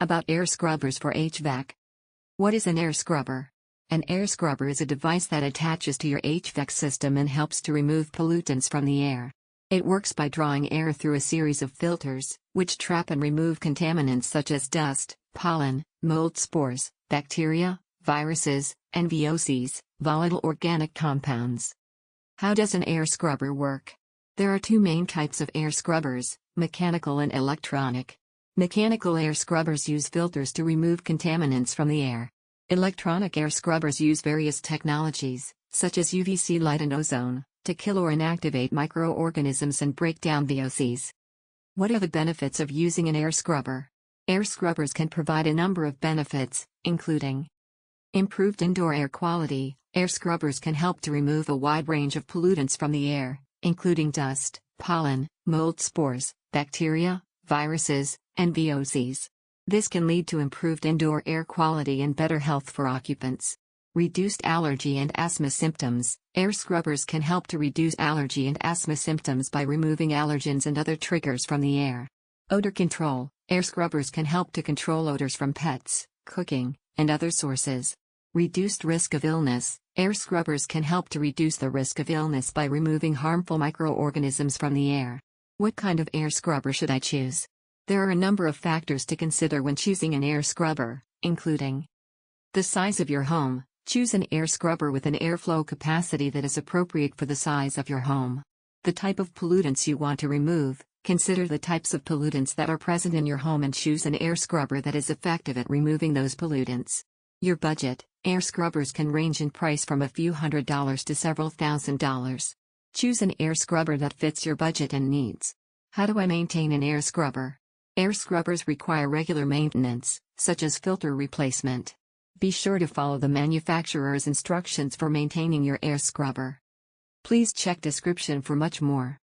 About air scrubbers for HVAC. What is an air scrubber? An air scrubber is a device that attaches to your HVAC system and helps to remove pollutants from the air. It works by drawing air through a series of filters, which trap and remove contaminants such as dust, pollen, mold spores, bacteria, viruses, and VOCs, volatile organic compounds. How does an air scrubber work? There are two main types of air scrubbers, mechanical and electronic. Mechanical air scrubbers use filters to remove contaminants from the air. Electronic air scrubbers use various technologies, such as UVC light and ozone, to kill or inactivate microorganisms and break down VOCs. What are the benefits of using an air scrubber? Air scrubbers can provide a number of benefits, including improved indoor air quality. Air scrubbers can help to remove a wide range of pollutants from the air, including dust, pollen, mold spores, bacteria, viruses, and VOCs. This can lead to improved indoor air quality and better health for occupants. Reduced allergy and asthma symptoms. Air scrubbers can help to reduce allergy and asthma symptoms by removing allergens and other triggers from the air. Odor control. Air scrubbers can help to control odors from pets, cooking, and other sources. Reduced risk of illness. Air scrubbers can help to reduce the risk of illness by removing harmful microorganisms from the air. What kind of air scrubber should I choose? There are a number of factors to consider when choosing an air scrubber, including the size of your home. Choose an air scrubber with an airflow capacity that is appropriate for the size of your home. The type of pollutants you want to remove. Consider the types of pollutants that are present in your home and choose an air scrubber that is effective at removing those pollutants. Your budget. Air scrubbers can range in price from a few $100s to several $1,000s. Choose an air scrubber that fits your budget and needs. How do I maintain an air scrubber? Air scrubbers require regular maintenance, such as filter replacement. Be sure to follow the manufacturer's instructions for maintaining your air scrubber. Please check description for much more.